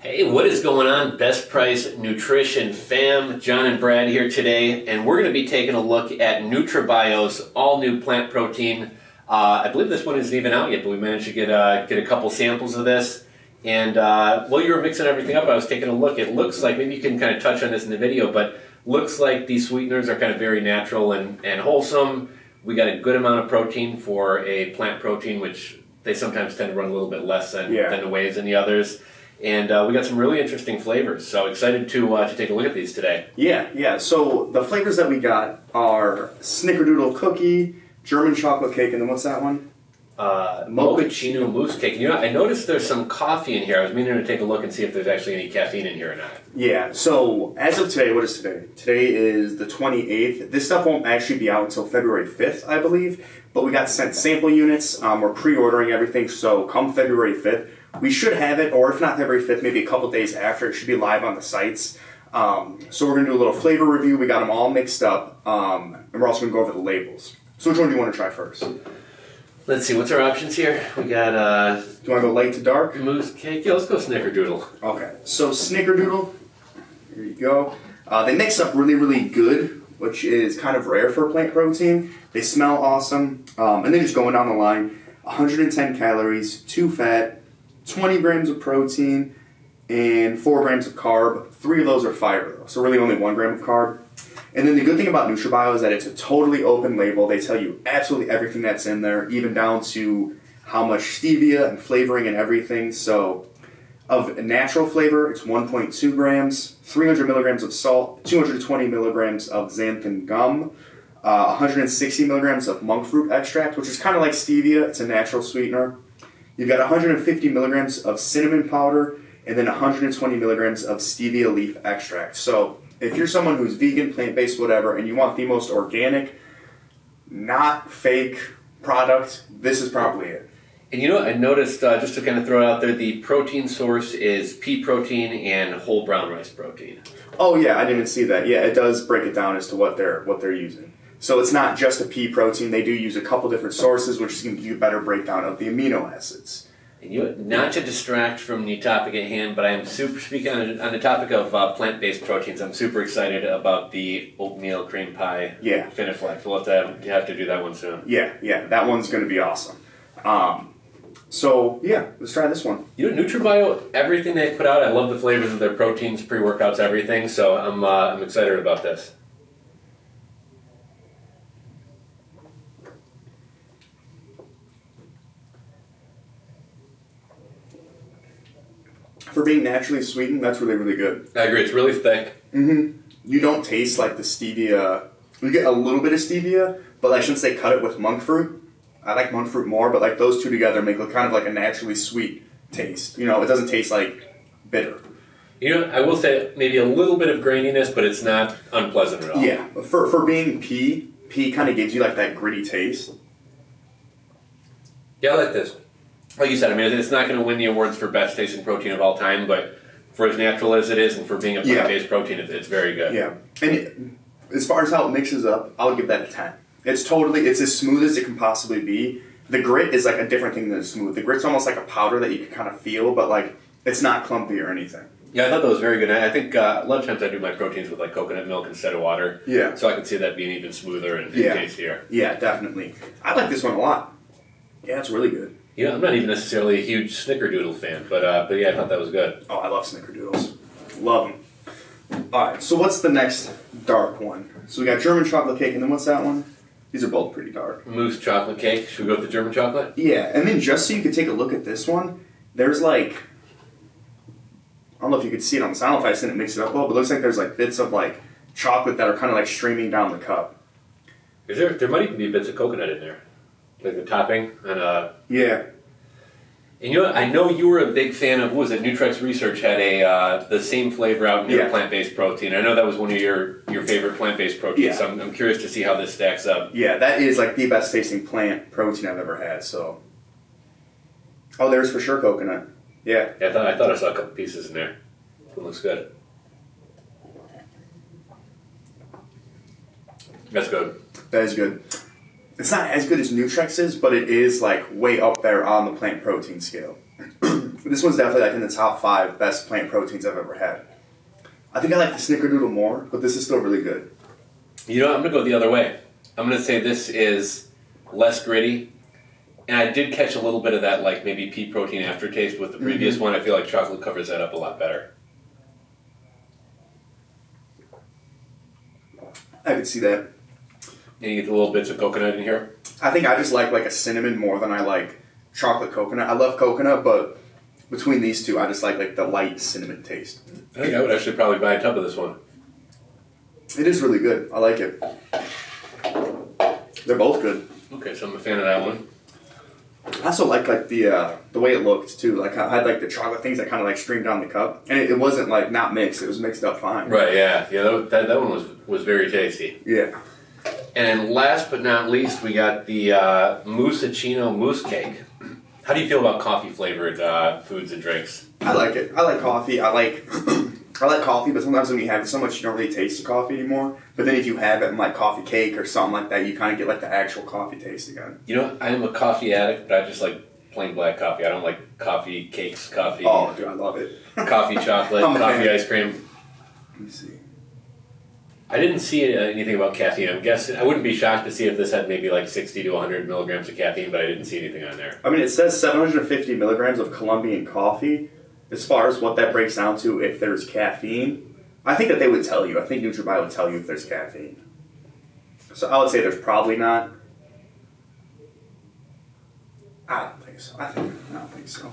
Hey, what is going on, Best Price Nutrition fam? John and Brad here today, and we're going to be taking a look at NutraBio's all-new plant protein. I believe this one isn't even out yet, but we managed to get a couple samples of this. And while you were mixing everything up, I was taking a look. It looks like, maybe you can kind of touch on this in the video, but looks like these sweeteners are kind of very natural and wholesome. We got a good amount of protein for a plant protein, which they sometimes tend to run a little bit less than the wheys and the others. And we got some really interesting flavors, so excited to take a look at these today. Yeah. So the flavors that we got are Snickerdoodle cookie, German chocolate cake, and then what's that one? Mochaccino mousse cake. You know, I noticed there's some coffee in here. I was meaning to take a look and see if there's actually any caffeine in here or not. Yeah, so as of today, what is today? Today is the 28th. This stuff won't actually be out until February 5th, I believe. But we got sent sample units. We're pre-ordering everything, so come February 5th, we should have it, or if not February 5th, maybe a couple days after. It should be live on the sites. So we're going to do a little flavor review. We got them all mixed up, and we're also going to go over the labels. So which one do you want to try first? Let's see, what's our options here? We got do you want to go light to dark? Mousse cake. Yeah, let's go Snickerdoodle. Okay, so Snickerdoodle, here you go. They mix up really, really good, which is kind of rare for plant protein. They smell awesome. And then just going down the line, 110 calories, 2 fat, 20 grams of protein, and 4 grams of carb. 3 of those are fiber, though, so really only 1 gram of carb. And then the good thing about NutraBio is that it's a totally open label. They tell you absolutely everything that's in there, even down to how much stevia and flavoring and everything. So of natural flavor, it's 1.2 grams, 300 milligrams of salt, 220 milligrams of xanthan gum, 160 milligrams of monk fruit extract, which is kind of like stevia. It's a natural sweetener. You've got 150 milligrams of cinnamon powder, and then 120 milligrams of stevia leaf extract. So if you're someone who's vegan, plant-based, whatever, and you want the most organic, not fake product, this is probably it. And you know what I noticed, just to kind of throw it out there, the protein source is pea protein and whole brown rice protein. Oh yeah, I didn't see that. Yeah, it does break it down as to what they're using. So it's not just a pea protein. They do use a couple different sources, which is going to give you a better breakdown of the amino acids. And you, not to distract from the topic at hand, but I am super, speaking on the topic of plant-based proteins, I'm super excited about the oatmeal cream pie Finiflex. We'll have to do that one soon. Yeah, that one's going to be awesome. So yeah, let's try this one. You know, NutraBio, everything they put out, I love the flavors of their proteins, pre-workouts, everything, so I'm excited about this. For being naturally sweetened, that's really, really good. I agree. It's really thick. Mm-hmm. You don't taste like the stevia. You get a little bit of stevia, but like since they cut it with monk fruit, I like monk fruit more, but like those two together make it kind of like a naturally sweet taste. You know, it doesn't taste like bitter. You know, I will say maybe a little bit of graininess, but it's not unpleasant at all. Yeah, for being pea kind of gives you like that gritty taste. Yeah, I like this. Like you said, I mean, it's not going to win the awards for best tasting protein of all time, but for as natural as it is and for being a plant-based protein, it's very good. Yeah. And as far as how it mixes up, I would give that a 10. It's as smooth as it can possibly be. The grit is like a different thing than smooth. The grit's almost like a powder that you can kind of feel, but like it's not clumpy or anything. Yeah, I thought that was very good. I think a lot of times I do my proteins with like coconut milk instead of water. Yeah. So I can see that being even smoother and tastier. Yeah, definitely. I like this one a lot. Yeah, it's really good. You know, I'm not even necessarily a huge Snickerdoodle fan, but yeah, I thought that was good. Oh, I love Snickerdoodles. Love them. All right, so what's the next dark one? So we got German chocolate cake, and then what's that one? These are both pretty dark. Mousse chocolate cake. Should we go with the German chocolate? Yeah, and then just so you could take a look at this one, there's like, I don't know if you could see it on the sound if I didn't mix it up well, but it looks like there's like bits of like chocolate that are kind of like streaming down the cup. There might even be bits of coconut in there. Like the topping and yeah. And you know, I know you were a big fan of, what was it? Nutrex Research had the same flavor out in their plant-based protein. I know that was one of your favorite plant-based proteins. So I'm curious to see how this stacks up. Yeah, that is like the best tasting plant protein I've ever had. So, oh, there's for sure coconut. Yeah. I thought I saw a couple pieces in there. It looks good. That's good. That is good. It's not as good as Nutrex's, but it is like way up there on the plant protein scale. This one's definitely like in the top 5 best plant proteins I've ever had. I think I like the Snickerdoodle more, but this is still really good. You know, I'm going to go the other way. I'm going to say this is less gritty. And I did catch a little bit of that, like maybe pea protein aftertaste with the previous one. I feel like chocolate covers that up a lot better. I could see that. And you get the little bits of coconut in here. I think I just like a cinnamon more than I like chocolate coconut. I love coconut, but between these two, I just like the light cinnamon taste. I think I would actually probably buy a tub of this one. It is really good. I like it. They're both good. Okay, so I'm a fan of that one. I also like the way it looked too. Like I had like the chocolate things that kind of like streamed down the cup, and it wasn't like not mixed. It was mixed up fine. Right? Yeah. That one was very tasty. Yeah. And last but not least, we got the Moussaccino mousse cake. How do you feel about coffee flavored foods and drinks? I like it. I like coffee. I like coffee, but sometimes when you have it so much, you don't really taste the coffee anymore. But then if you have it in like coffee cake or something like that, you kind of get like the actual coffee taste again. You know, I am a coffee addict, but I just like plain black coffee. I don't like coffee cakes, coffee. Oh, dude, I love it. Coffee chocolate, coffee ice cream. Let me see. I didn't see anything about caffeine. I'm guessing I wouldn't be shocked to see if this had maybe like 60 to 100 milligrams of caffeine, but I didn't see anything on there. I mean, it says 750 milligrams of Colombian coffee. As far as what that breaks down to, if there's caffeine, I think that they would tell you. I think NutraBio would tell you if there's caffeine. So I would say there's probably not. I don't think so. I don't think so.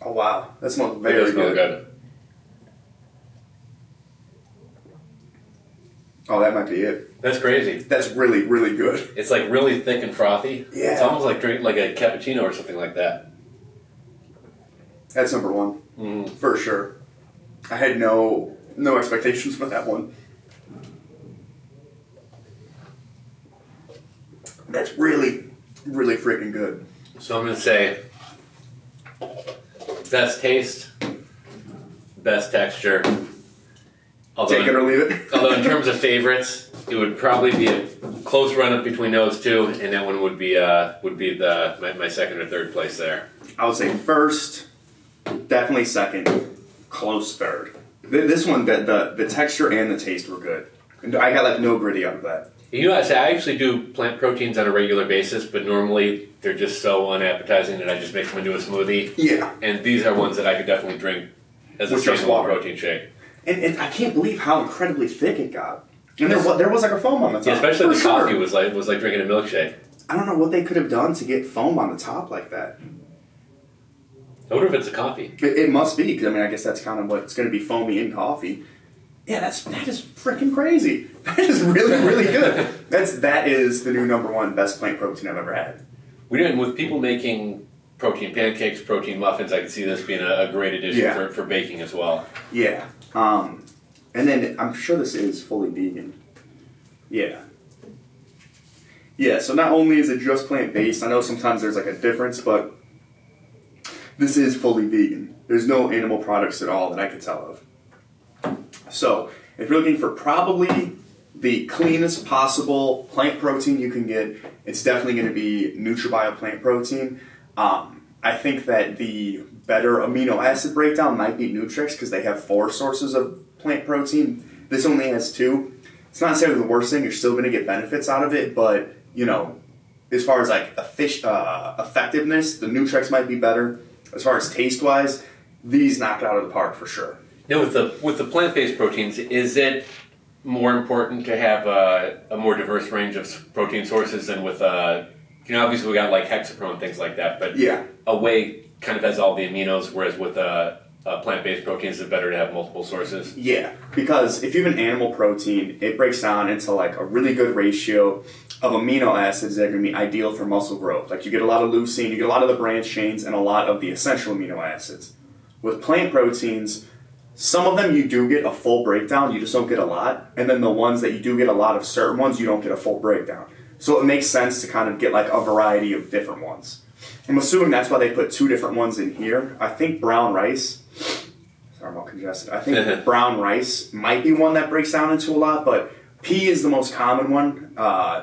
Oh wow, that smells very good. Oh, that might be it. That's crazy. That's really, really good. It's like really thick and frothy. Yeah. It's almost like drinking like a cappuccino or something like that. That's number one, for sure. I had no expectations for that one. That's really, really freaking good. So I'm going to say best taste, best texture. Take it or leave it. Although in terms of favorites, it would probably be a close run-up between those two, and that one would be my second or third place there. I would say first, definitely second, close third. This one, the texture and the taste were good. And I got like no gritty out of that. You know, I actually do plant proteins on a regular basis, but normally they're just so unappetizing that I just make them into a smoothie. Yeah. And these are ones that I could definitely drink as a standalone protein shake. And I can't believe how incredibly thick it got. And there was like a foam on the top. Yeah, especially the coffee was like drinking a milkshake. I don't know what they could have done to get foam on the top like that. I wonder if it's a coffee. It must be, because I mean, I guess that's kind of what's going to be foamy in coffee. Yeah, that is freaking crazy. That is really, really good. That is the new number one best plant protein I've ever had. With people making protein pancakes, protein muffins, I could see this being a great addition for baking as well. Yeah. And then I'm sure this is fully vegan. Yeah. Yeah, so not only is it just plant-based, I know sometimes there's like a difference, but this is fully vegan. There's no animal products at all that I could tell of. So, if you're looking for probably the cleanest possible plant protein you can get, it's definitely going to be NutraBio plant protein. I think that the better amino acid breakdown might be Nutrix because they have 4 sources of plant protein. This only has 2. It's not necessarily the worst thing. You're still going to get benefits out of it, but you know, as far as like effectiveness, the Nutrix might be better. As far as taste wise, these knock it out of the park for sure. Now, with the plant-based proteins, is it more important to have a more diverse range of protein sources than with obviously we got like hexapro and things like that, but a whey kind of has all the aminos, whereas with plant-based proteins, it's better to have multiple sources. Yeah, because if you have an animal protein, it breaks down into like a really good ratio of amino acids that are going to be ideal for muscle growth. Like you get a lot of leucine, you get a lot of the branch chains, and a lot of the essential amino acids. With plant proteins, some of them you do get a full breakdown, you just don't get a lot. And then the ones that you do get a lot of certain ones, you don't get a full breakdown. So it makes sense to kind of get like a variety of different ones. I'm assuming that's why they put 2 different ones in here. I think brown rice, sorry I'm all congested, I think brown rice might be one that breaks down into a lot, but pea is the most common one.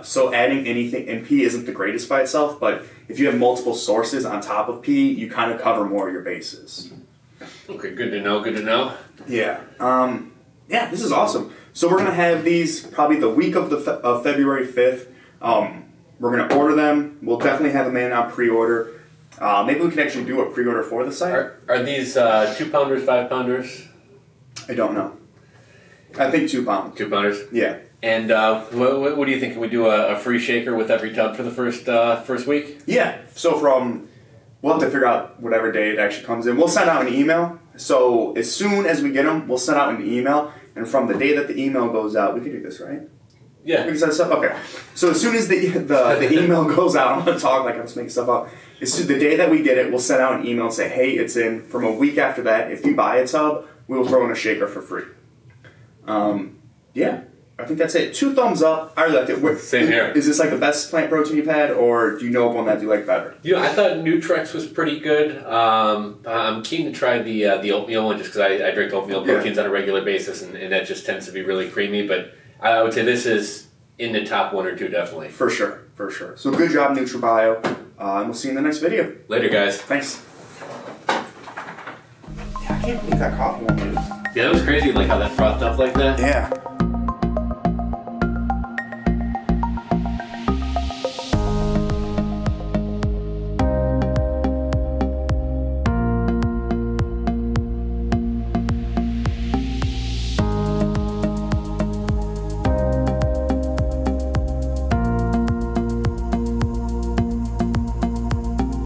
So adding anything, and pea isn't the greatest by itself, but if you have multiple sources on top of pea, you kind of cover more of your bases. Okay, good to know. Good to know. Yeah. Yeah, this is awesome. So we're gonna have these probably the week of of February 5th. We're gonna order them. We'll definitely have them in on pre-order. Maybe we can actually do a pre-order for the site. Are these 2-pounders, 5-pounders? I don't know. I think 2 pounds. 2-pounders. Yeah. And what do you think? Can we do a free shaker with every tub for the first week? Yeah. So we'll have to figure out whatever day it actually comes in. We'll send out an email. So as soon as we get them, we'll send out an email. And from the day that the email goes out, we can do this, right? Yeah. We can set stuff. Okay. So as soon as the email goes out, I'm gonna talk like I'm just making stuff up. As soon the day that we get it, we'll send out an email and say, hey, it's in. From a week after that, if you buy a tub, we will throw in a shaker for free. Yeah. I think that's it. 2 thumbs up. I really liked it. Same here. Is this like the best plant protein you've had, or do you know of one that you like better? I thought Nutrex was pretty good. I'm keen to try the oatmeal one just because I drink oatmeal proteins on a regular basis, and that just tends to be really creamy. But I would say this is in the top 1 or 2, definitely. For sure. For sure. So good job, NutraBio. And we'll see you in the next video. Later, guys. Thanks. Yeah, I can't believe that coffee one, dude. Yeah, that was crazy, like how that frothed up like that. Yeah.